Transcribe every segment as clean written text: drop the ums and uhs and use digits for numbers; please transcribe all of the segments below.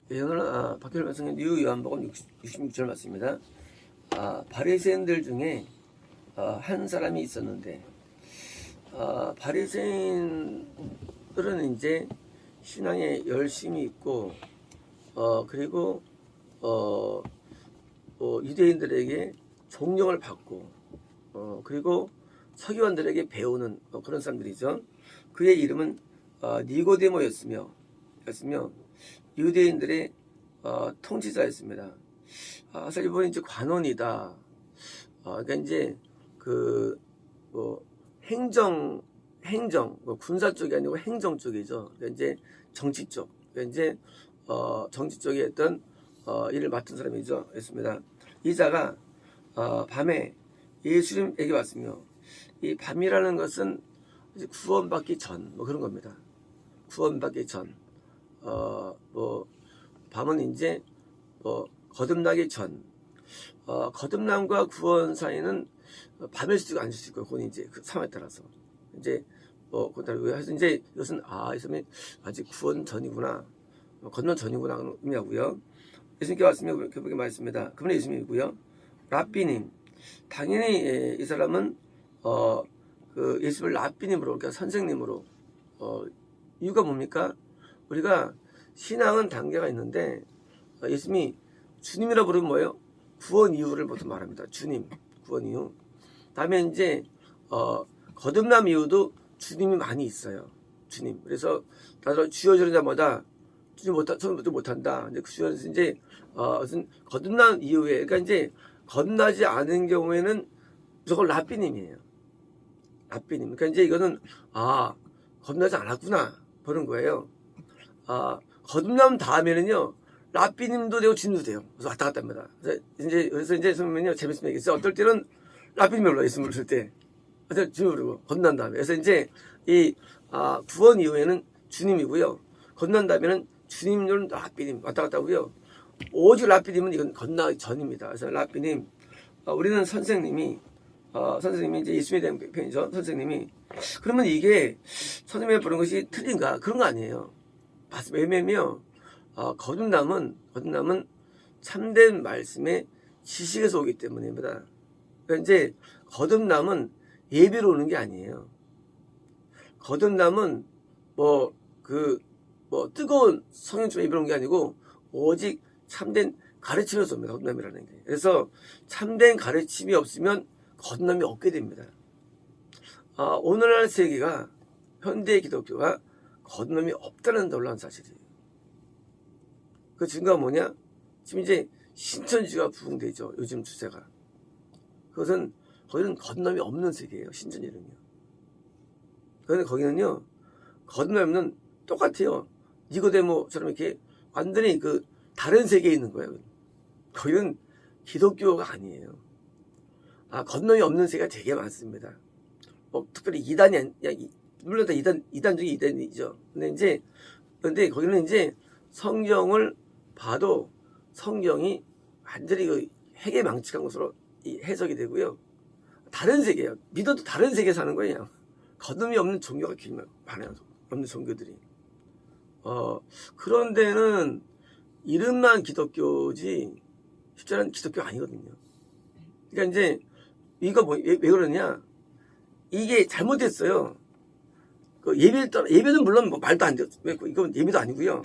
오늘 박현일 말씀의 뉴 요한복음 66절 맞습니다. 바리새인들 중에 한 사람이 있었는데 바리새인들은 이제 신앙에 열심히 있고 그리고 유대인들에게 존경을 받고 그리고 서기관들에게 배우는 그런 사람들이죠. 그의 이름은 니고데모였으며 유대인들의 통치자였습니다. 사실 이번에 이제 관원이다. 그러니까 이제 행정 군사 쪽이 아니고 행정 쪽이죠. 그러니까 이제 정치 쪽. 그러니까 이제 정치 쪽에 했던 일을 맡은 사람이죠. 였습니다. 이 자가 밤에 예수님에게 왔으며, 이 밤이라는 것은 이제 구원받기 전 그런 겁니다. 구원받기 전. 밤은 이제 거듭나기 전. 거듭남과 구원 사이는 밤일 수도 있고 아닐 수도 있고, 그건 이제 그 상황에 따라서 이제 그래서 이제 이것은 이 사람이 아직 구원 전이구나, 거듭난 전이구나 의미하고요. 예수님께 왔으며 그렇게 말했습니다. 그분은 예수님이고요. 랍비님, 당연히 이 사람은 예수를 랍비님으로, 그러니까 선생님으로, 이유가 뭡니까? 우리가 신앙은 단계가 있는데 예수님이 주님이라 부르면 뭐예요? 구원 이유를 보통 말합니다. 주님, 구원 이유. 다음에 이제 거듭남 이유도 주님이 많이 있어요. 주님. 그래서 다들 주여지는 자마다 주님 처음부터 못한다. 이제 그 주여서 이제 무슨 거듭난 이후에, 그러니까 이제 거듭나지 않은 경우에는 무조건 랍비님이에요. 랍비님. 그러니까 이제 이거는 거듭나지 않았구나 보는 거예요. 거듭남 다음에는요, 랍비님도 되고 주님도 돼요. 그래서 왔다 갔다 합니다. 그래서 이제 선생님은요, 재밌습니다. 그래서 어떨 때는 랍비님을 불러, 예수님을 부를 때. 어떨 때 주님을 부르고, 거듭난 다음에. 그래서 이제 구원 이후에는 주님이고요. 거듭난 다음에는 주님은 랍비님 왔다 갔다 하고요. 오직 랍비님은 이건 거듭나기 전입니다. 그래서 랍비님, 우리는 선생님이 이제 예수님에 대한 편이죠. 선생님이. 그러면 이게 선생님이 부른 것이 틀린가? 그런 거 아니에요. 왜냐면 거듭남은 참된 말씀의 지식에서 오기 때문입니다. 그러니까 이제 거듭남은 예비로 오는 게 아니에요. 거듭남은 뜨거운 성령처럼 예비로 오는 게 아니고 오직 참된 가르침에서 옵니다. 거듭남이라는 게. 그래서 참된 가르침이 없으면 거듭남이 없게 됩니다. 오늘날 세계가, 현대 기독교가 거듭남이 없다는 놀라운 사실이에요. 그 증거가 뭐냐? 지금 이제 신천지가 부흥되죠. 요즘 추세가. 거기는 거듭남이 없는 세계예요. 신천지는요. 그런데 거기는요, 거듭남이 없는, 똑같아요. 니고데모처럼 이렇게 완전히 다른 세계에 있는 거예요. 거기는 기독교가 아니에요. 거듭남이 없는 세계가 되게 많습니다. 특별히 물론 다 이단 중에 이단이죠. 근데 거기는 이제 성경을 봐도 성경이 완전히 핵에 망측한 것으로 해석이 되고요. 다른 세계예요. 믿어도 다른 세계에 사는 거예요. 거듭이 없는 종교가 많아요. 없는 종교들이. 그런 데는 이름만 기독교지 실제로는 기독교 아니거든요. 그러니까 이제 이거 왜 그러냐? 이게 잘못됐어요. 예배는 물론 말도 안 돼요. 이건 예배도 아니고요.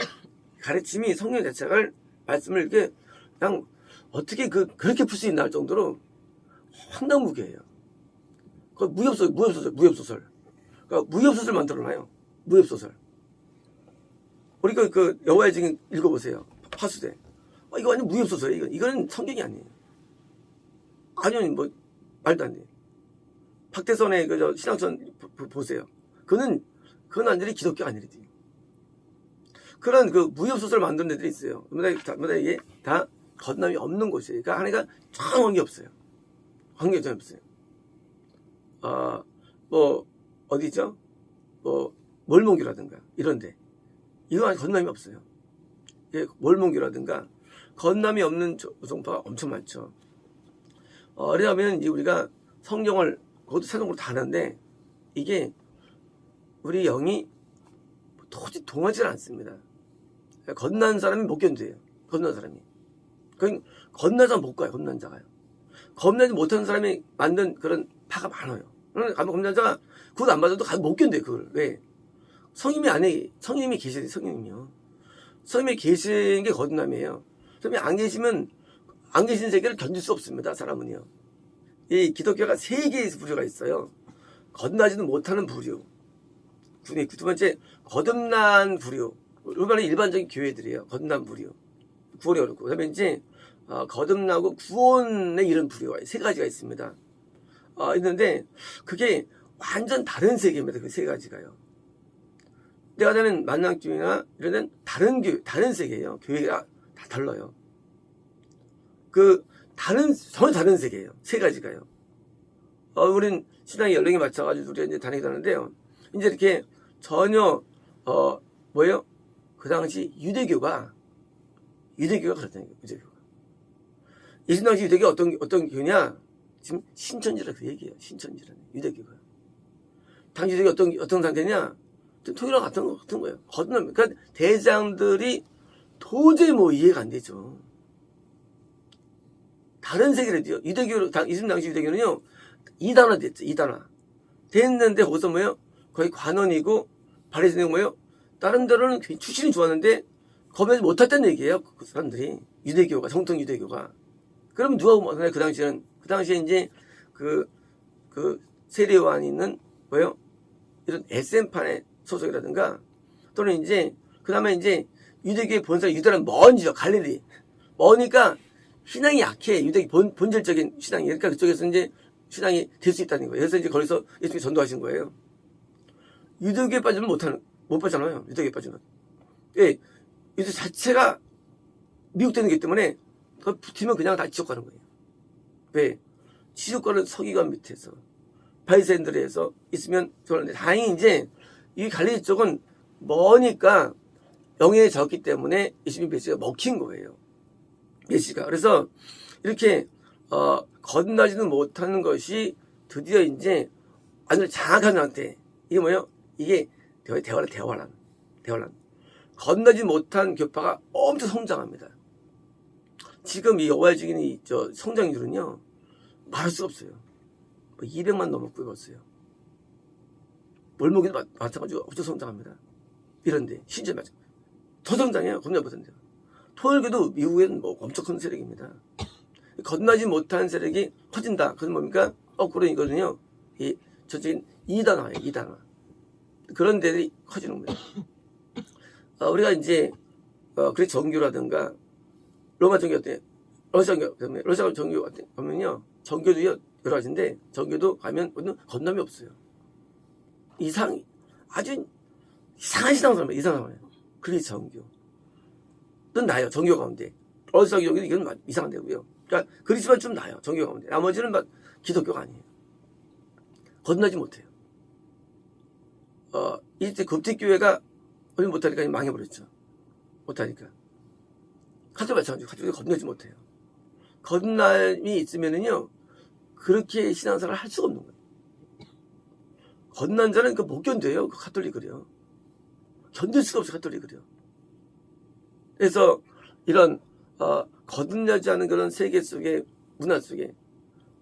가르침이 성경 자체가 말씀을 이렇게 그냥 어떻게 그렇게 풀 수 있나 할 정도로 황당무계예요. 무협소설. 그러니까 무협소설 만들어놔요. 무협소설. 우리가 여호와의 증인 읽어보세요. 파수대. 이거 완전 무협소설이에요. 이거는 성경이 아니에요. 아니요, 말도 안 돼요. 박태선의 신앙선 보세요. 그건 완전히 기독교 아니래요. 그런 무협소설 만드는 데들이 있어요. 그러다 이게 다 거듭남이 없는 곳이에요. 그러니까 하나가 정한 게 없어요. 관계 전혀 없어요. 어디죠? 몰몬교라든가 이런데 이거 거듭남이 없어요. 몰몬교라든가 거듭남이 없는 종파가 엄청 많죠. 그러면 이제 우리가 성경을 그것도 새동으로 다 하는데 이게 우리 영이 도저히 동하지 않습니다. 건난 사람이 못 견뎌요. 건난 사람이. 그러니까 건난 사람 못 가요. 건난 자가요. 겁나지 못하는 사람이 만든 그런 파가 많아요. 겁난 자가 그것 안 받아도 못 견뎌요. 그걸. 왜? 성님이 안에 성님이 계셔야 돼요. 성님이요. 성님이 계신 게 거듭남이에요. 성님이 안 계시면 안 계신 세계를 견딜 수 없습니다. 사람은요. 이 기독교가 세 개의 부류가 있어요. 거듭나지도 못하는 부류. 두 번째 거듭난 부류. 얼마나 일반적인 교회들이에요. 거듭난 부류. 구원이 어렵고. 그다음에 이제 거듭나고 구원의 이런 부류가 세 가지가 있습니다. 있는데 그게 완전 다른 세계입니다. 그 세 가지가요. 내가 다니는 만남교회나 이런 데는 다른 교회, 다른 세계예요. 교회가 다 달라요. 전혀 다른 세계예요. 세 가지가요. 우린 신앙의 연령에 맞춰가지고 우리가 이제 다니게 되는데요. 이제 이렇게 전혀, 뭐예요? 그 당시 유대교가 그렇다는 거예요. 유대교가. 예수 당시 유대교가 어떤 교냐? 지금 신천지라 그 얘기예요. 신천지라는 유대교가. 당시 유대교가 어떤 상태냐? 통일랑 같은 거예요. 거듭납니다. 그러니까 대장들이 도저히 이해가 안 되죠. 다른 세계라도요. 이슬람 당시 유대교는요. 2단화 됐죠. 2단화. 됐는데 거기서 뭐예요? 거의 관원이고 바리새인이 뭐예요? 다른 데로는 출신이 좋았는데 거기서 못했다는 얘기예요. 그 사람들이. 유대교가, 정통 유대교가. 그럼 누가 못하나요? 그 당시에 이제 그 세례요한이 있는 뭐예요? 이런 SM판의 소속이라든가 또는 이제 그 다음에 이제 유대교의 본사 유대는 먼지요. 갈릴리. 머니까 신앙이 약해. 유대 본질적인 신앙이. 그러니까 그쪽에서 이제 신앙이 될 수 있다는 거예요. 그래서 이제 거기서 예수님이 전도하신 거예요. 유대교에 빠지면 못 빠잖아요. 유대교에 빠지면. 예. 유대 자체가 미혹되는 게 때문에 그거 붙으면 그냥 다 지옥 가는 거예요. 왜? 지옥 가는 서기관 밑에서 바리새인들에서 있으면 그런데 다행히 이제 이 갈릴리 쪽은 머니까 영에 졌기 때문에 예수님 메시가 먹힌 거예요. 메시가. 그래서 이렇게 거듭나지는 못하는 것이 드디어 이제 완전 장악한 상태. 이게 뭐예요? 이게 대화란. 거듭나지 못한 교파가 엄청 성장합니다. 지금 이 여호와의 증인의 성장률은요 말할 수가 없어요. 200만 넘었고요 벌써요. 월목에도 마찬가지로 엄청 성장합니다. 이런데 신전 맞아. 더 성장해요. 거듭나지 못한 데가. 통일교도 미국에는 엄청 큰 세력입니다. 거듭나지 못한 세력이 커진다. 그건 뭡니까? 거꾸로 이거는요. 저쪽인 2단화예요. 2단화. 그런 데들이 커지는 거예요. 우리가 이제 그리스 정교라든가 로마 정교 어때요? 러시아 정교 같은 보면요. 정교도 여러 가지인데 정교도 가면 거듭남이 없어요. 아주 이상한 신앙사람이에요. 이상한 그리스 정교. 는 나요. 정교 가운데. 러시아 정교는 이건 이상한 데고요. 그러니까 그리스만 좀 나요. 정교 가운데. 나머지는 기독교가 아니에요. 거듭나지 못해요. 이때 급택교회가 얼마 못하니까 망해버렸죠. 못하니까. 카톨릭 마찬가지고 카톨릭이 거듭나지 못해요. 거듭남이 있으면은요 그렇게 신앙생활을 할 수가 없는 거예요. 거듭난 자는 못 견뎌요. 그 카톨릭을요. 견딜 수가 없어요. 카톨릭을요. 그래서 이런 거듭나지 않은 그런 세계 속의 문화 속에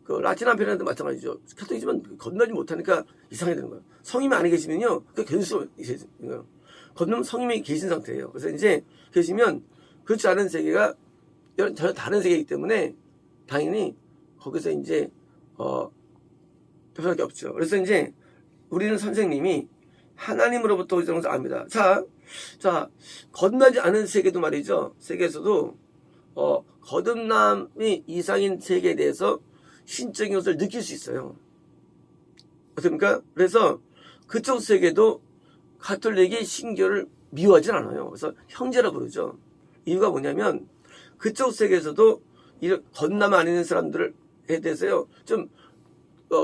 그 라틴 아메리카도 마찬가지죠. 카톨릭이지만 거듭나지 못하니까 이상하게 되는 거예요. 성님이 안에 계시면요, 그 견딜 수가 없어요. 거듭나면 성님이 계신 상태예요. 그래서 이제 계시면 그렇지 않은 세계가 전혀 다른 세계이기 때문에 당연히 거기서 이제 별수밖에 없죠. 그래서 이제 우리는 선생님이 하나님으로부터 오신 것을 압니다. 자, 거듭나지 않은 세계도 말이죠. 세계에서도 거듭남이 이상인 세계에 대해서 신적인 것을 느낄 수 있어요. 어떻습니까? 그래서 그쪽 세계도 가톨릭이 신교를 미워하진 않아요. 그래서 형제라 부르죠. 이유가 뭐냐면 그쪽 세계에서도 이런 거듭남 안 있는 사람들에 대해서요 좀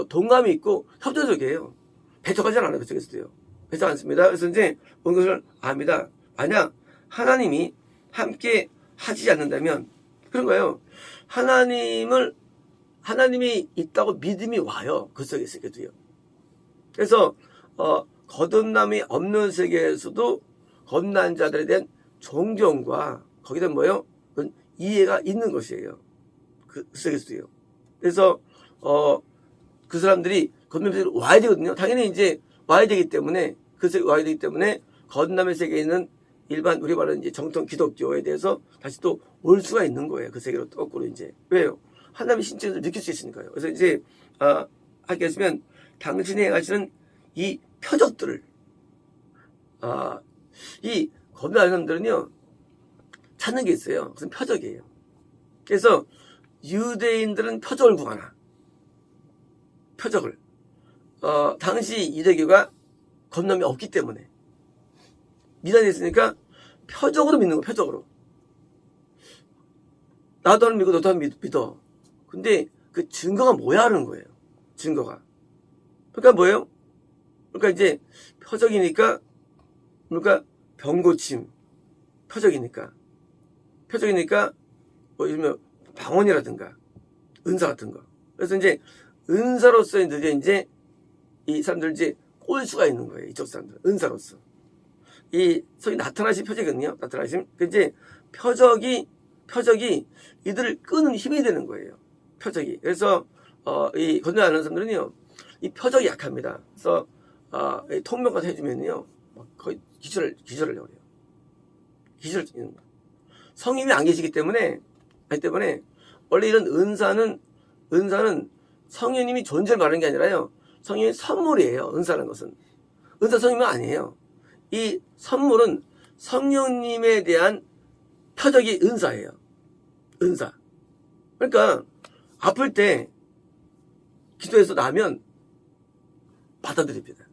동감이 있고 협조적이에요. 배척하지 않아요. 그쪽에서도요. 배척 않습니다. 그래서 이제 온 것을 압니다. 만약 하나님이 함께 하지 않는다면 그런 거예요. 하나님이 있다고 믿음이 와요. 그 속에 세계도요. 그래서 거듭남이 없는 세계에서도 거듭난 자들에 대한 존경과 거기다 뭐예요? 이해가 있는 것이에요. 그 속에서도요. 그래서 그 사람들이 거듭남의 세계로 와야 되거든요. 당연히 이제 와야 되기 때문에 그 세계 와야 되기 때문에 거듭남의 세계에 있는 일반 우리 말하는 이제 정통 기독교에 대해서 다시 또 올 수가 있는 거예요. 그 세계로 거꾸로 이제 왜요? 하나님의 신체를 느낄 수 있으니까요. 그래서 이제 하게 하시면 당신이 행하시는 이 표적들을 이 거듭난 사람들은요 찾는 게 있어요. 그것은 표적이에요. 그래서 유대인들은 표적을 구하나 표적을 당시 유대교가 거듭남이 없기 때문에 미단이 있으니까 표적으로 믿는 거 표적으로 나도 하는 믿고 너도 하는 믿어. 근데 그 증거가 뭐야 하는 거예요. 증거가. 그러니까 뭐예요? 그러니까 이제 표적이니까 그러니까 병고침 표적이니까 뭐 예를 방언이라든가 은사 같은 거. 그래서 이제 은사로서 드디어 이제 이 사람들 이제 꼴 수가 있는 거예요. 이쪽 사람들 은사로서 이 소위 나타나신 표적이거든요. 나타나신 그 이제 표적이 이들을 끄는 힘이 되는 거예요. 표적이. 그래서 이 거듭나는 사람들은요 이 표적이 약합니다. 그래서 통역까지 해주면요 거의 기절을 해요. 기절을 찍는 거. 성님이 안 계시기 때문에 원래 이런 은사는 성령님이 존재를 말하는 게 아니라요. 성령의 선물이에요. 은사라는 것은. 은사 성령은 아니에요. 이 선물은 성령님에 대한 표적이 은사예요. 은사. 그러니까 아플 때 기도해서 나면 받아들입니다.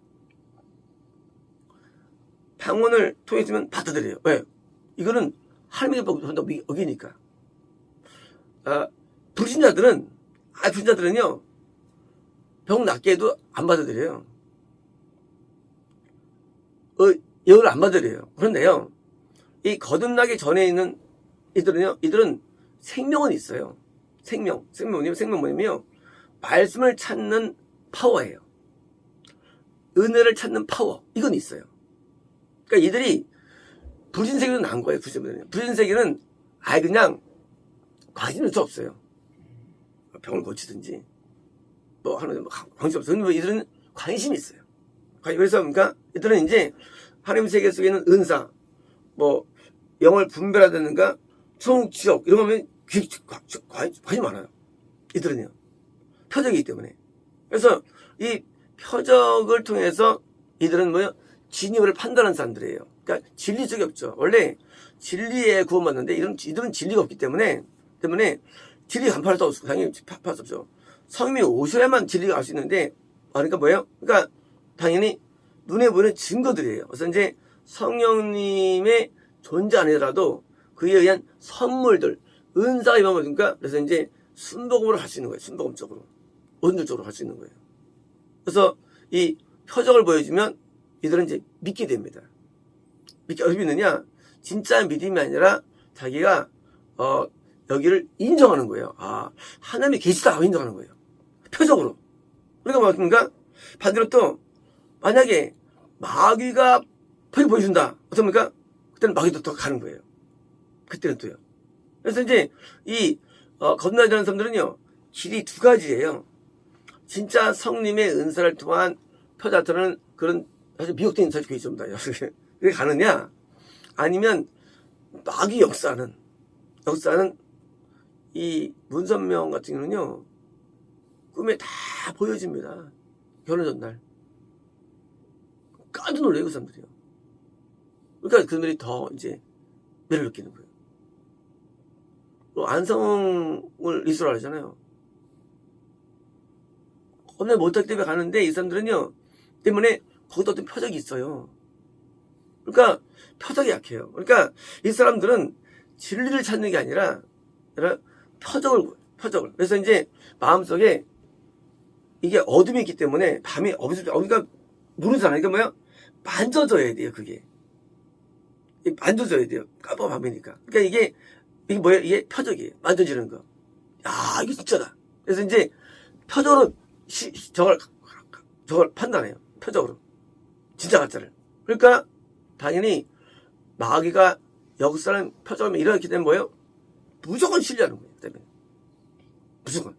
방언을 통했으면 받아들여요. 왜? 이거는 하나님의 법을 어기니까. 불신자들은요 병 낫게 해도 안 받아들여요. 예언을 안 받아들여요. 그런데요 이 거듭나기 전에 있는 이들은 생명은 있어요. 생명 뭐냐면요 말씀을 찾는 파워예요. 은혜를 찾는 파워 이건 있어요. 그러니까 이들이 불신세계로 난 거예요. 불신세계는 아예 그냥 관심이 없어요. 병을 고치든지 뭐 하는 관심 없어요. 근데 이들은 관심이 있어요. 그래서 그러니까 이들은 이제 하나님 세계 속에 있는 은사 뭐 영을 분별하다든가 천국 지옥 이런 거면 관심 많아요. 이들은요 표적이기 때문에. 그래서 이 표적을 통해서 이들은 뭐요 진입을 판단하는 사람들이에요. 그러니까 진리적이 없죠. 원래 진리에 구원받는데 이들은 진리가 없기 때문에 진리 간파할 수 없고 당연히 파할 수 없죠. 성령이 오셔야만 진리가 알 수 있는데 그러니까 뭐예요? 그러니까 당연히 눈에 보이는 증거들이에요. 그래서 이제 성령님의 존재 아니더라도 그에 의한 선물들, 은사가 임하니까 그래서 이제 순복음으로 할 수 있는 거예요. 순복음적으로. 원조적으로 할 수 있는 거예요. 그래서 이 표적을 보여주면 이들은 이제 믿게 됩니다. 어떻게 믿느냐? 진짜 믿음이 아니라 자기가 여기를 인정하는 거예요. 하나님이 계시다 인정하는 거예요. 표적으로. 그러니까 뭐습니까? 반대로 또 만약에 마귀가 표적 보여준다. 어떻습니까? 그때는 마귀도 더 가는 거예요. 그때는 또요. 그래서 이제 이 거듭나지 않은 사람들은요 길이 두 가지예요. 진짜 성님의 은사를 통한 표자들은 그런 사실 미혹된 사실 그게 좀 나요. 그게 가느냐? 아니면 마귀 역사는 이 문선명 같은 경우는요 꿈에 다 보여집니다. 결혼 전날 깜짝 놀래요 그 사람들이요. 그러니까 그들이 더 이제 매를 느끼는 거예요. 안성을 이수라 하잖아요. 겁나 못하기 때문에 가는데 이 사람들은요 때문에 거기도 어떤 표적이 있어요. 그러니까 표적이 약해요. 그러니까 이 사람들은 진리를 찾는 게 아니라 표적을. 그래서 이제 마음속에 이게 어둠이 있기 때문에 밤이 그러니까 모르잖아요. 이게 뭐야? 만져져야 돼요. 그게 만져져야 돼요. 깜빡 밤이니까. 그러니까 이게 뭐예요? 이게 표적이에요. 만져지는 거. 야 이게 진짜다. 그래서 이제 표적으로 저걸 판단해요. 표적으로 진짜 가짜를. 그러니까 당연히 마귀가 역사는 표적하면 일어났기 때문에 뭐예요? 무조건 신뢰하는 거예요. 그다음에 무조건.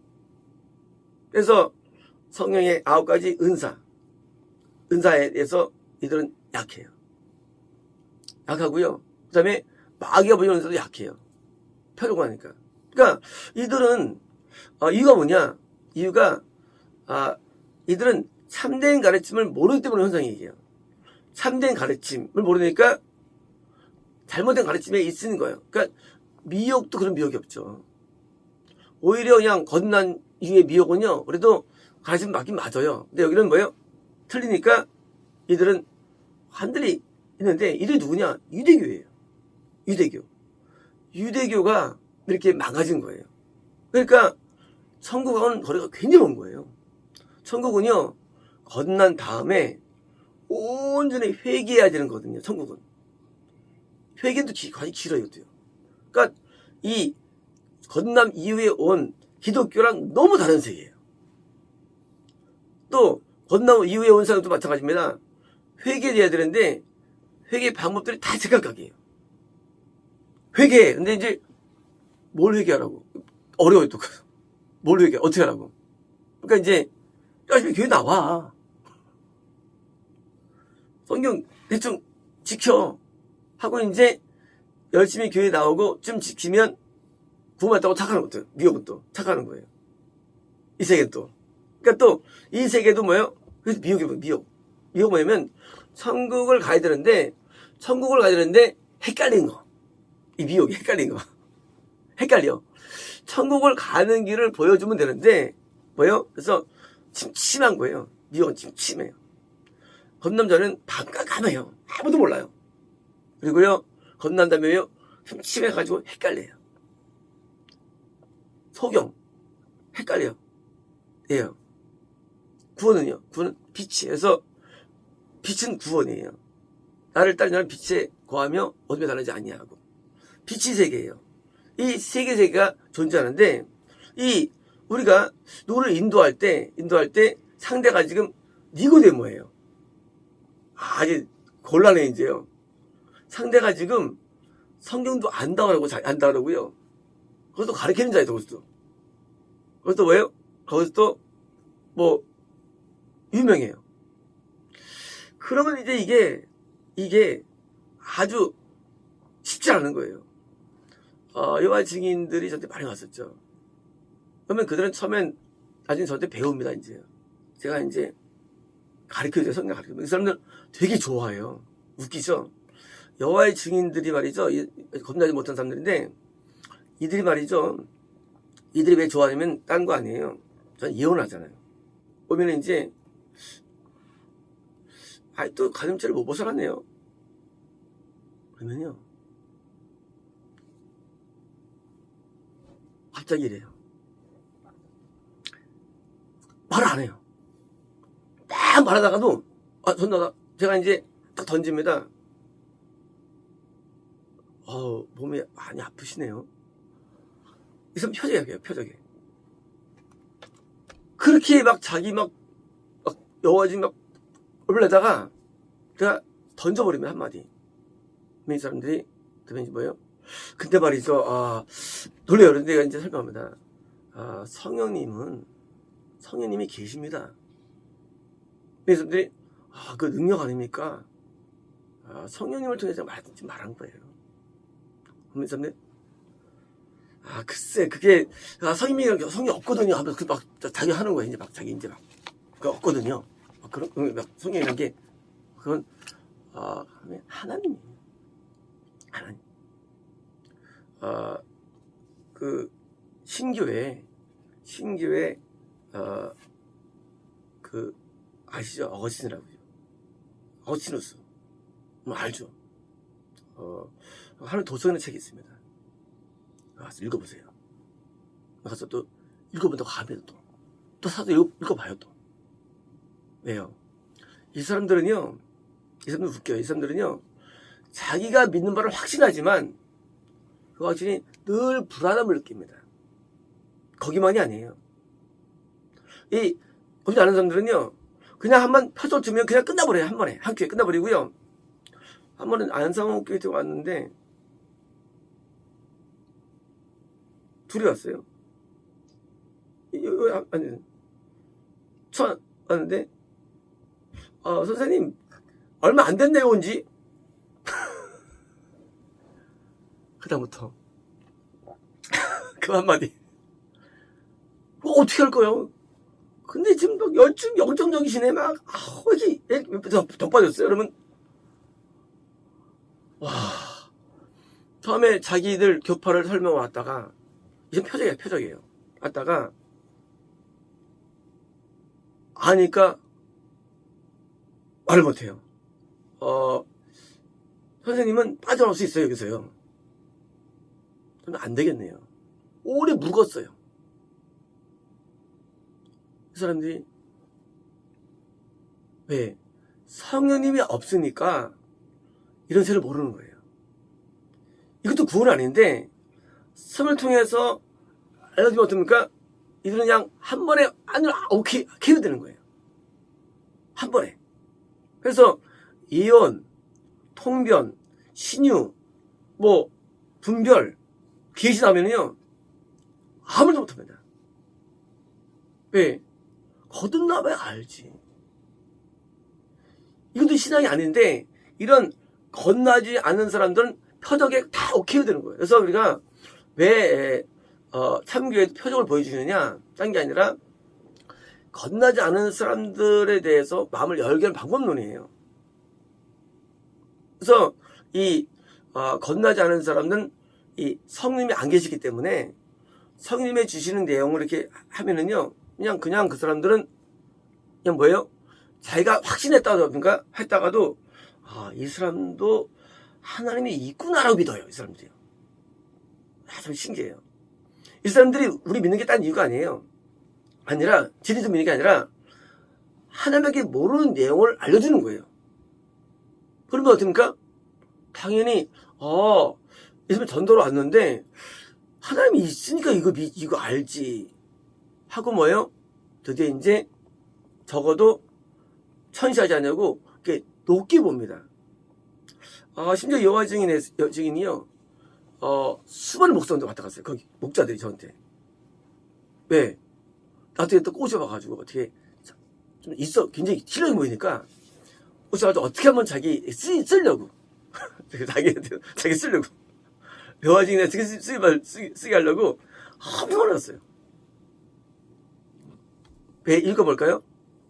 그래서 성령의 9가지 은사에 대해서 이들은 약해요. 약하고요. 그 다음에 마귀가 부리는 은사도 약해요. 표적하니까. 그러니까 이들은 이유가 뭐냐? 이유가 이들은 참된 가르침을 모르기 때문에 현상이 얘기해요. 참된 가르침을 모르니까 잘못된 가르침에 있는 거예요. 그러니까 미혹도 그런 미혹이 없죠. 오히려 그냥 거듭난 이후의 미혹은요, 그래도 가르침 맞긴 맞아요. 근데 여기는 뭐예요? 틀리니까 이들은 한들이 있는데, 이들이 누구냐? 유대교예요. 유대교가 이렇게 망가진 거예요. 그러니까 천국하고는 거리가 굉장히 먼 거예요. 천국은요, 거듭난 다음에 온전히 회개해야 되는 거거든요. 천국은. 회개도 관이 길어요. 이것도요. 그러니까 이 거듭남 이후에 온 기독교랑 너무 다른 세계예요. 또 거듭남 이후에 온 사람도 마찬가지입니다. 회개해야 되는데 회개 방법들이 다 제각각이에요. 회개해. 근데 이제 뭘 회개하라고? 어려워요. 또 뭘 회개해? 어떻게 하라고? 그러니까 이제 열심히 교회 나와. 성경 대충 지켜. 하고 이제 열심히 교회 나오고 좀 지키면 구원받았다고 착하는 것도, 미혹은 또 착하는 거예요. 이 세계는 또. 그러니까 또 이 세계도 뭐예요? 그래서 미혹이 미혹. 미혹 뭐냐면 천국을 가야 되는데 헷갈린 거. 이 미혹이 헷갈린 거. 헷갈려. 천국을 가는 길을 보여주면 되는데 뭐예요? 그래서 침침한 거예요. 미혹은 침침해요. 건남자는 밤과 감해요. 아무도 몰라요. 그리고요, 건넌다며요, 침침해가지고 헷갈려요. 소경, 헷갈려요. 예요. 구원은요, 구원은 빛이에요. 그래서 빛은 구원이에요. 나를 따르는 자는 빛에 거하며 어둠에 다르지 아니하고. 빛이 세계예요. 이 세계가 존재하는데, 우리가 누구를 인도할 때 상대가 지금 니고데모예요. 이제 곤란해, 이제요. 상대가 지금 성경도 안다고 안다고요. 그것도 가르치는 자예요, 그것도. 그것도 뭐예요? 거기서 뭐 유명해요. 그러면 이제 이게 아주 쉽지 않은 거예요. 여호와 증인들이 저한테 많이 왔었죠. 그러면 그들은 처음엔 나중에 저한테 배웁니다, 이제. 제가 이제 가르쳐줘요, 성경 가르쳐줘요. 이 사람들 되게 좋아해요. 웃기죠? 여호와의 증인들이 말이죠, 겁나지 못한 사람들인데, 이들이 말이죠, 이들이 왜 좋아하냐면 딴 거 아니에요. 저는 이혼하잖아요. 보면은 이제 또 가늠죄를 못 벗어났네요. 그러면요, 갑자기 이래요. 말을 안 해요. 딱 말하다가도 제가 이제 딱 던집니다. 몸이 많이 아프시네요. 이 사람 표적이에요, 표적이. 그렇게 자기 여와지 올려다가 제가 던져버리면 한마디. 이 사람들이, 그러면 뭐예요? 근데 말이죠, 놀래요. 그런데 내가 이제 설명합니다. 성령님이 계십니다. 이 사람들이, 그 능력 아닙니까? 성령님을 통해서 말한 거예요. 이 사람들이, 글쎄, 그게, 성령이 없거든요. 하면서 자기 하는 거예요. 자기 그거 없거든요. 성령이라는 게, 그건, 하나님이에요. 하나님. 신교회, 아시죠? 어거스틴이라고요. 어거스티누스. 알죠? 하는 도서관의 책이 있습니다. 가서 읽어보세요. 가서 또 읽어본다고 하면 또 사서 읽어봐요, 또. 왜요? 이 사람들은요, 웃겨요. 이 사람들은요, 자기가 믿는 바를 확신하지만 그 확신이 늘 불안함을 느낍니다. 거기만이 아니에요. 그렇지 않은 사람들은요, 그냥 한번 표적 주면 그냥 끝나버려요. 한 번에. 한 교회 끝나버리고요. 한 번은 안상홍 교회 왔는데, 둘이 왔어요. 아니, 처음 왔는데, 선생님, 얼마 안 됐네요, 온지. 그다음부터 그 한마디. 어떻게 할 거예요? 근데 지금 막 열정적이시네, 막. 이렇게 더 빠졌어요. 그러면, 와. 처음에 자기들 교파를 설명 왔다가, 이제 표적이에요. 왔다가, 아니까 말을 못해요. 선생님은 빠져나올 수 있어요, 여기서요. 저는 안 되겠네요. 오래 묵었어요. 그 사람들이, 왜? 성령님이 없으니까 이런 세를 모르는 거예요. 이것도 구원 아닌데, 성을 통해서 알려주면 어떻습니까? 이들은 그냥 한 번에 안으로 오케이 되는 거예요. 한 번에. 그래서 이혼, 통변, 신유, 분별, 계시 나오면요 아무도 못합니다. 왜? 거듭나봐야 알지. 이것도 신앙이 아닌데 이런 건나지 않은 사람들은 표적에 다 오케이 되는 거예요. 그래서 우리가 왜 참교회도 표적을 보여주느냐? 딴 게 아니라 건나지 않은 사람들에 대해서 마음을 열게 하는 방법론이에요. 그래서 이 건나지 않은 사람은 이 성령님이 안 계시기 때문에 성령님이 주시는 내용을 이렇게 하면은요 그냥 그 사람들은 그냥 뭐예요? 자기가 확신했다든가 했다가도 이 사람도 하나님이 있구나라고 믿어요. 이 사람들이요. 참 신기해요. 이 사람들이 우리 믿는 게 딴 이유가 아니에요. 아니라 진리도 믿는 게 아니라 하나님에게 모르는 내용을 알려주는 거예요. 그러면 어떻습니까? 당연히 예수님 전도로 왔는데 하나님이 있으니까 이거 알지 하고 뭐예요? 드디어 이제 적어도 천시하지 않냐고 이렇게 높게 봅니다. 심지어 여호와 증인이요 수많은 목사님들 왔다 갔어요. 거기 목자들이 저한테. 왜? 나한테 또 꼬셔봐가지고 어떻게 좀 굉장히 실력이 보이니까 꼬셔가지고 어떻게 하면 자기 쓰려고 자기 쓰려고 여호와 증인에 쓰게 하려고 엄청 어려웠어요. 왜? 읽어볼까요?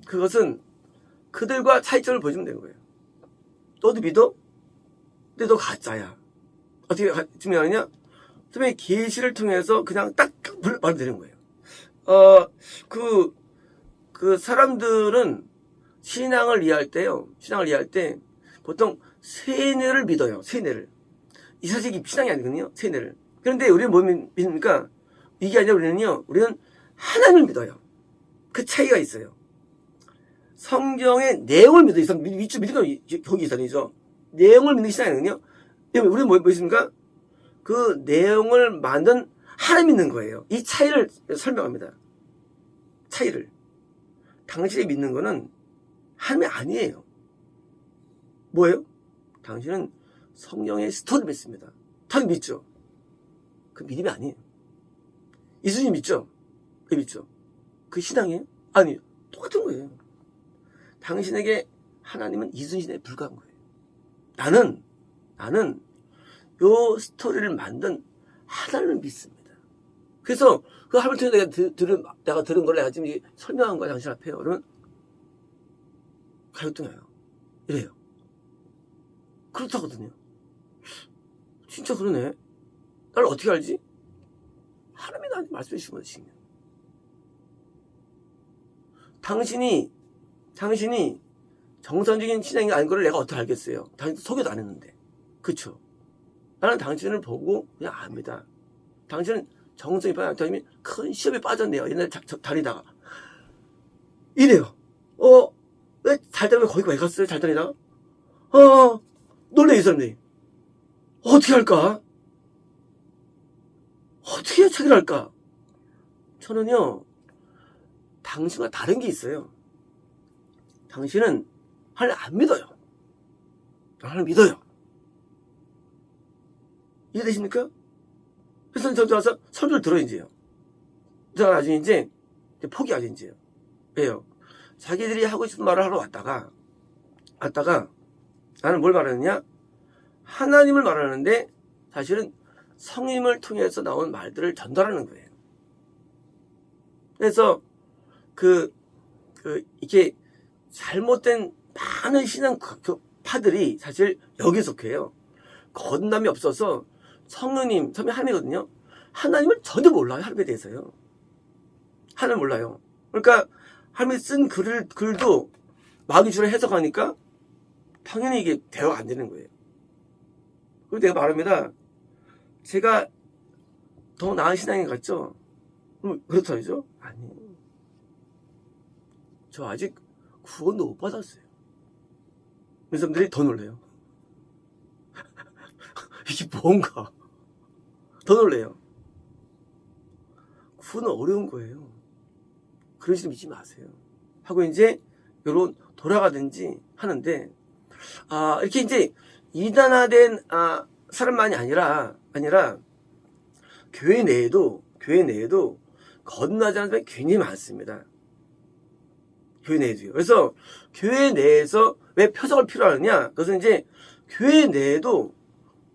그것은 그들과 차이점을 보여주면 되는 거예요. 너도 믿어? 근데 너 가짜야. 어떻게 증명하느냐? 처음에 계시를 통해서 그냥 딱 말하면 되는 거예요. 그 사람들은 신앙을 이해할 때요. 신앙을 이해할 때 보통 세뇌를 믿어요. 세뇌를. 이 사실이 신앙이 아니거든요. 세뇌를. 그런데 우리는 뭐 믿습니까? 이게 아니라 우리는 하나님을 믿어요. 그 차이가 있어요. 성경의 내용을 믿어요. 믿는 건 거기 이상이죠. 내용을 믿는 신앙이 아니거든요. 우리는 뭐 있습니까? 그 내용을 만든 하나님 믿는 거예요. 이 차이를 설명합니다. 차이를. 당신이 믿는 거는 하나님이 아니에요. 뭐예요? 당신은 성령의 스토리를 믿습니다. 당연히 믿죠. 그 믿음이 아니에요. 이수님 믿죠? 왜 믿죠? 그 신앙이에요? 아니에요. 똑같은 거예요. 당신에게 하나님은 이순신에 불과한 거예요. 나는 요 스토리를 만든 하나님을 믿습니다. 그래서 그 하나님을 통해 내가 들은 걸 내가 지금 설명한 거야 당신 앞에요. 그러면 갈등해요. 이래요. 그렇다거든요. 진짜 그러네. 나를 어떻게 알지? 하나님이 나한테 말씀해 주신 것이냐. 당신이 정상적인 신앙이 아닌 걸 내가 어떻게 알겠어요? 당신 소개도 안 했는데. 그쵸? 나는 당신을 보고 그냥 압니다. 당신은 정성이 빠졌다니 큰 시험에 빠졌네요. 옛날에 다니다가. 이래요. 왜 잘 다니다가 거기 왜 갔어요? 잘 다니다가? 놀래, 이 사람들이. 어떻게 할까? 어떻게 차기를 할까? 저는요, 당신과 다른 게 있어요. 당신은 하나님 안 믿어요. 하나님 믿어요. 이해되십니까? 그래서 저한테 와서 설교를 들어, 이제요. 제가 나중에 이제 포기하죠, 이제요. 왜요? 자기들이 하고 싶은 말을 하러 왔다가 나는 뭘 말하느냐? 하나님을 말하는데 사실은 성님을 통해서 나온 말들을 전달하는 거예요. 그래서 이렇게 잘못된 많은 신앙파들이 사실 여기에 속해요. 거듭남이 없어서 성령님, 하나님이거든요. 하나님을 전혀 몰라요, 하나님에 대해서요. 하나님 몰라요. 그러니까 하나님이 쓴 글도 마귀처럼 해석하니까 당연히 이게 대화가 안 되는 거예요. 그리고 내가 말합니다. 제가 더 나은 신앙인 것 같죠? 그렇다죠? 아니에요. 저 아직 구원도 못 받았어요. 그 사람들이 더 놀래요. 이게 뭔가 더 놀래요. 구원은 어려운 거예요. 그런 식으로 믿지 마세요. 하고 이제 요런 돌아가든지 하는데 이렇게 이제 이단화된 사람만이 아니라 교회 내에도 거듭나지 않은 사람이 굉장히 많습니다. 교회 내에도요. 그래서 교회 내에서 왜 표적을 필요하느냐? 그것은 이제 교회 내에도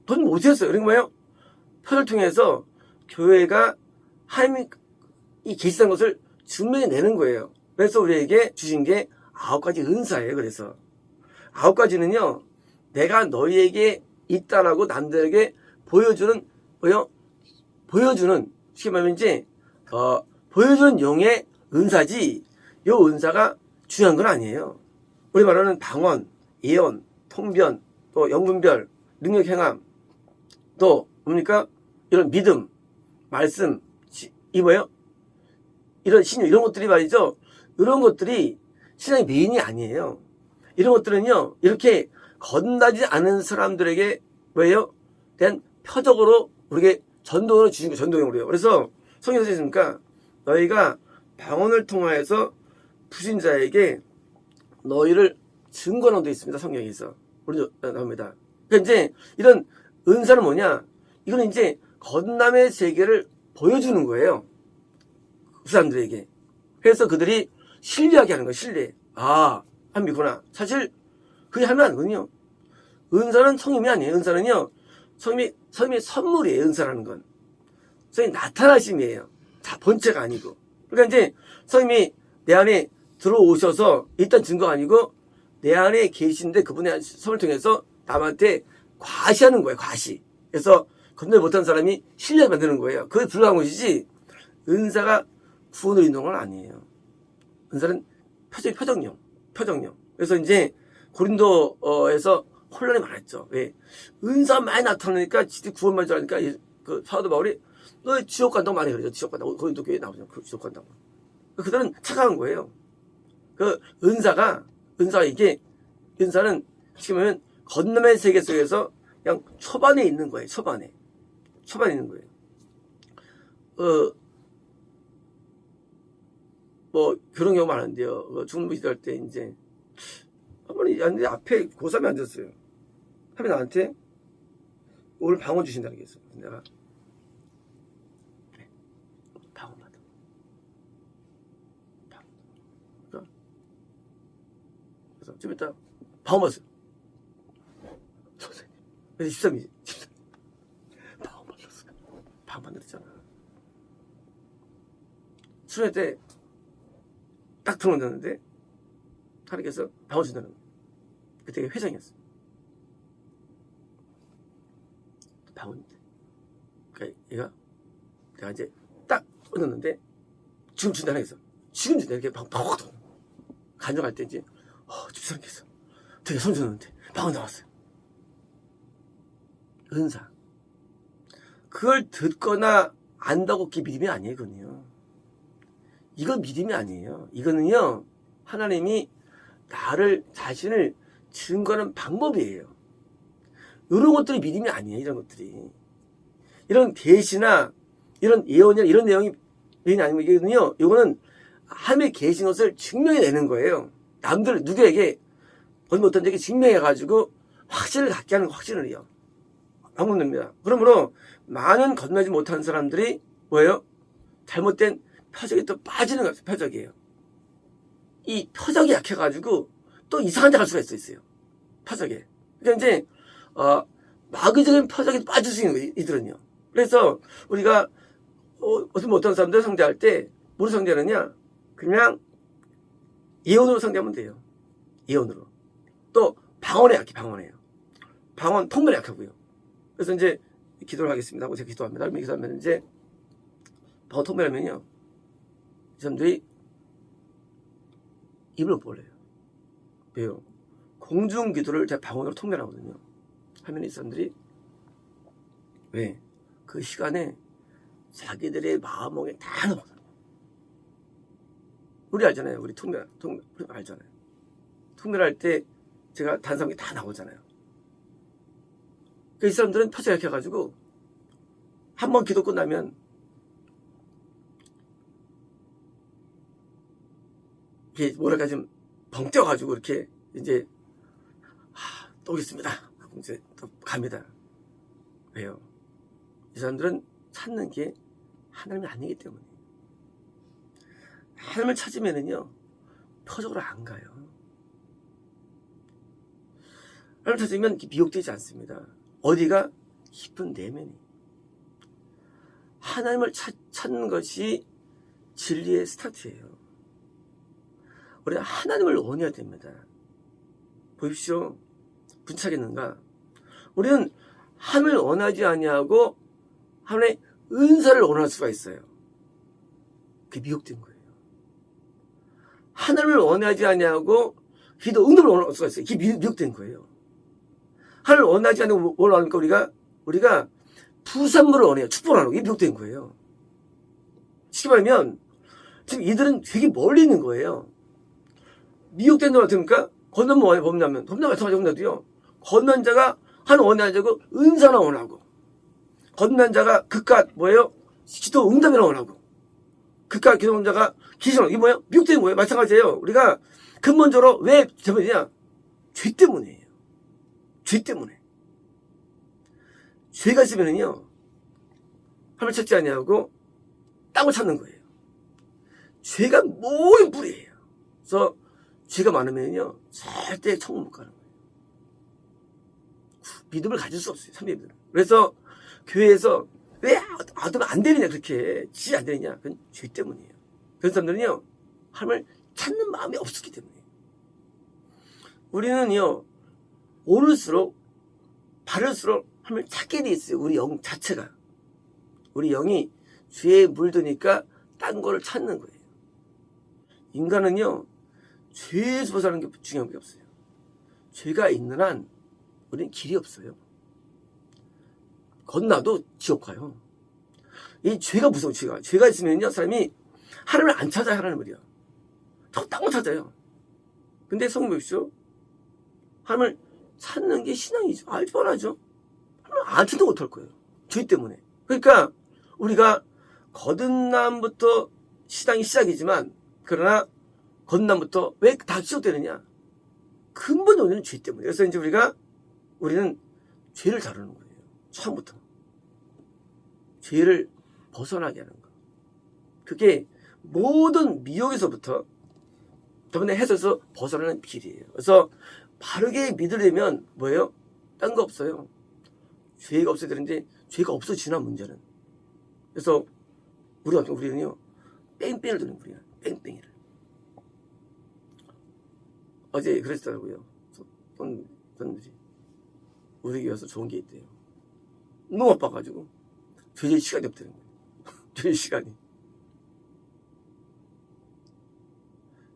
돈 못했어요. 그런 거예요. 표를 통해서 교회가 하나님이 계시다는 것을 증명해내는 거예요. 그래서 우리에게 주신 게 9가지 은사예요. 그래서 9가지는요. 내가 너희에게 있다라고 남들에게 보여주는 쉽게 말하면 이제 보여주는 용의 은사지. 이 은사가 중요한 건 아니에요. 우리 말하는 방언, 예언, 통변, 또 영분별, 능력 행함, 또 뭡니까? 이런 믿음, 말씀, 이런 신유, 이런 것들이 말이죠. 이런 것들이 신앙의 메인이 아니에요. 이런 것들은요, 이렇게 거듭나지 않은 사람들에게 대한 표적으로 우리에게 전도를 주신 거예요. 전도용으로요. 그래서 성경에서 있습니까? 너희가 방언을 통하여서 불신자에게 너희를 증거하는 데 있습니다. 성경에서. 우리 나옵니다. 그러니까 이제 이런 은사는 뭐냐? 이거는 이제 거듭남의 세계를 보여주는 거예요. 그 사람들에게. 그래서 그들이 신뢰하게 하는 거예요. 신뢰. 한 믿구나. 사실 그게 하면 안 되거든요. 은사는 성임이 아니에요. 은사는요. 성임의 선물이에요. 은사라는 건. 성임 나타나심이에요. 본체가 아니고. 그러니까 이제 성임이 내 안에 들어오셔서 일단 증거가 아니고 내 안에 계신데 그분의 선을 통해서 남한테 과시하는 거예요. 과시. 그래서 건널 못한 사람이 신뢰를 만드는 거예요. 그게 불가한 것이지 은사가 구원을 이루는 건 아니에요. 은사는 표적용. 그래서 이제 고린도에서 혼란이 많았죠. 왜? 은사 많이 나타나니까 지들 구원만 줄 아니까 그 사도 바울이 너 지옥 간다고 많이 그러죠. 지옥 간다고. 고린도 교회에 나오죠. 지옥 간다고. 그들은 착각한 거예요. 은사는 지금 건너의 세계 속에서 그냥 초반에 있는 거예요. 초반에 있는 거예요. 그런 경우 많은데요. 중부 시대 할 때 이제 한번이 앞에 고3이 앉았어요. 하면 나한테 오늘 방언 주신다는 게 있어요. 내가 방언 받아. 그래서 좀 이따 방언 받았어요. 선생님. 그래서 13이지. 방언 받았어요. 방언 받았잖아. 수련회 때 딱 들어온다는데 하나님께서 방언 준다는 거예요. 그때 회장이었어요. 방언인데. 그러니까 얘가 내가 이제 딱 얻었는데 지금 준다는 거예요. 지금 준다. 이렇게 방언 간증할 때 이제 집사님께서 되게 손 줬는데 방언 나왔어요. 은사. 그걸 듣거나 안다고 그게 믿음이 아니에요. 그건요. 이건 믿음이 아니에요. 이거는요, 하나님이 자신을 증거하는 방법이에요. 이런 것들이 믿음이 아니에요. 이런 것들이. 이런 계시나, 이런 예언이나 이런 내용이 믿음이 아니면 이거는 하나님의 계신 것을 증명해내는 거예요. 누구에게, 어디 못한 적이 증명해가지고 확신을 갖게 하는 거, 확신을요. 안 건넙니다. 그러므로 많은 건너지 못한 사람들이 뭐예요? 잘못된 표적에 또 빠지는 거예요. 표적이에요. 이 표적이 약해가지고 또 이상한 데 갈 수가 있어요. 표적에. 그러니까 이제 마귀적인 표적에 빠질 수 있는 거예요. 이들은요. 그래서 우리가 어떤 사람들 상대할 때 뭐로 상대하느냐? 그냥 예언으로 상대하면 돼요. 예언으로. 또 방언에 약해. 방언해요. 방언 통변에 약하고요. 그래서 이제 기도를 하겠습니다 하고 제가 기도합니다. 그러면 기도하면 이제 방언 통변하면요, 이 사람들이 입을 못 벌려요. 왜요? 공중 기도를 제가 방언으로 통변하거든요. 하면 이 사람들이 왜? 그 시간에 자기들의 마음속에 다 넘어가요. 우리 알잖아요. 우리 통변 알잖아요. 통변할 때 제가 단상이 다 나오잖아요. 이 사람들은 표적이 약해가지고 한 번 기도 끝나면 이게 뭐랄까 좀 벙 뛰어가지고 이렇게 이제 또 오겠습니다 하고 이제 또 갑니다. 왜요? 이 사람들은 찾는 게 하나님이 아니기 때문에. 하나님을 찾으면은요 표적으로 안 가요. 하나님을 찾으면 미혹되지 않습니다. 어디가? 깊은 내면이. 하나님을 찾는 것이 진리의 스타트예요. 우리가 하나님을 원해야 됩니다. 보십시오. 분차겠는가? 우리는 하나님을 원하지 아니하고 하나님의 은사를 원할 수가 있어요. 그게 미혹된 거예요. 하나님을 원하지 아니하고 기도 응답을 원할 수가 있어요. 그게 미혹된 거예요. 하나님을 원하지 않고 뭘 원합니까? 우리가 부산물을 원해요. 축복을 하는 거. 이게 미혹된 거예요. 쉽게 말하면 지금 이들은 되게 멀리 있는 거예요. 미혹된 거 같습니까? 건너면 원해. 범나면 마찬가지도요. 건넌 자가 하나님 원하자고 은사나 원하고, 건넌 자가 그깟 뭐예요? 기도 응답이나 원하고, 그깟 기도 자가 기도나, 이게 뭐예요? 미혹된 거예요. 마찬가지예요. 우리가 근본적으로 왜 잘못이냐? 죄 때문이에요. 죄 때문에. 죄가 있으면은요, 하나님을 찾지 아니하고 땅을 찾는 거예요. 죄가 모든 뿌리예요. 그래서 죄가 많으면요, 절대 천국 못 가는 거예요. 믿음을 가질 수 없어요. 삼위일체는. 그래서 교회에서 왜 아들 안 되느냐, 그렇게 지지 안 되느냐? 그건 죄 때문이에요. 그런 사람들은요, 하나님을 찾는 마음이 없었기 때문이에요. 우리는요, 오를수록 바를수록 하나님을 찾게 돼 있어요. 우리 영 자체가. 우리 영이 죄에 물드니까 딴 거를 찾는 거예요. 인간은요, 죄에서 벗어나는 게 중요한 게 없어요. 죄가 있는 한 우리는 길이 없어요. 건너도 지옥 가요. 이 죄가 무서워. 죄가 있으면요, 사람이 하나님을 안 찾아요. 하나님을요. 자꾸 딴 거 찾아요. 근데 성경 보십시오. 하나님을 찾는 게 신앙이죠. 알지 뻔하죠. 하나님 안 찾도 못할 거예요. 죄 때문에. 그러니까 우리가 거듭남부터 신앙이 시작이지만, 그러나 거듭남부터 왜 다 시작되느냐? 근본 원인은 죄 때문에. 그래서 이제 우리는 죄를 다루는 거예요. 처음부터. 죄를 벗어나게 하는 거. 그게 모든 미혹에서부터 저번에 해서서 벗어나는 길이에요. 그래서 바르게 믿으려면 뭐예요? 딴 거 없어요. 죄가 없어야 되는데 죄가 없어지나 문제는. 그래서 우리는요, 뺑뺑이를 도는 거예요. 뺑뺑이를. 어제 그랬더라고요. 분들이 우리 교회에서 좋은 게 있대요. 너무 바빠가지고 죄질 시간이 없다는 거예요. 죄질 시간이.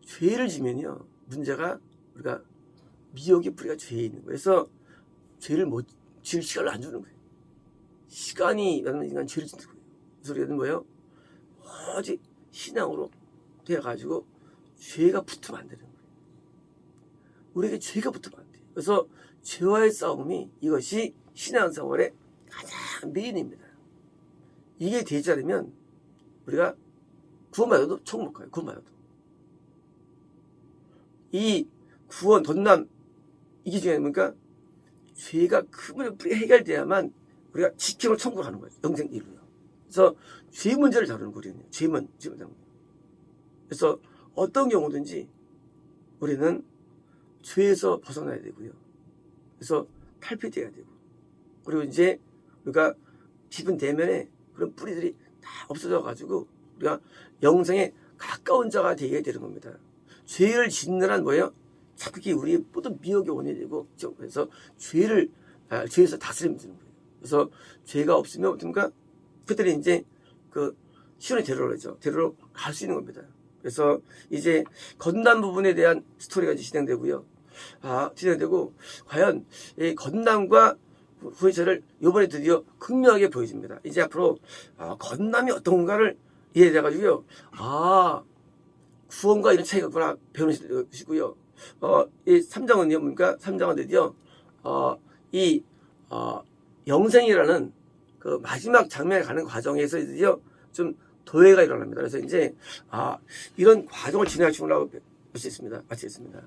죄를 지면요, 문제가 우리가 미혹의 뿌리가 죄에 있는 거예요. 그래서 죄를 못 지을 시간을 안 주는 거예요. 시간이 많은 인간 죄를 짓는 거예요. 그래서 우리는 뭐예요? 오직 신앙으로 되어가지고 죄가 붙으면 안 되는 거예요. 우리에게 죄가 붙으면 안 돼요. 그래서 죄와의 싸움이, 이것이 신앙생활의 가장 메인입니다. 이게 되지 않으면 우리가 구원받아도 천국 못 가요. 구원받아도. 이 구원, 덧남, 이게 중요한 겁니까? 죄가 근본적으로 해결돼야만 우리가 직행을 청구하는 거예요. 영생 이루요. 그래서 죄 문제를 다루는 거거든요. 죄 문제를 다루는 거예요. 그래서 어떤 경우든지 우리는 죄에서 벗어나야 되고요. 그래서 탈피돼야 되고, 그리고 이제 우리가 깊은 대면에 그런 뿌리들이 다 없어져 가지고 우리가 영생에 가까운 자가 되게 되는 겁니다. 죄를 짓는 한 뭐예요? 자꾸 우리 모든 미혹의 원인이 되고, 그래서 죄에서 다스리면 되는 거예요. 그래서 죄가 없으면 어떻습니까? 그들이 이제 그 시온의 대로로 그러죠. 대로로 갈 수 있는 겁니다. 그래서 이제 거듭난 부분에 대한 스토리가 이제 진행되고요. 진행되고, 과연 이 거듭남과 후회절을 이번에 드디어 극명하게 보여집니다. 이제 앞으로 거듭남이 어떤 건가를 이해해가지고요. 구원과 이런 차이가 있구나 배우는 것이고요. 이 3장은요, 뭡니까? 3장은 드디어 영생이라는 그 마지막 장면에 가는 과정에서 드디어 좀 도회가 일어납니다. 그래서 이제 이런 과정을 진행할 수 있다고 볼 수 있습니다. 마치겠습니다.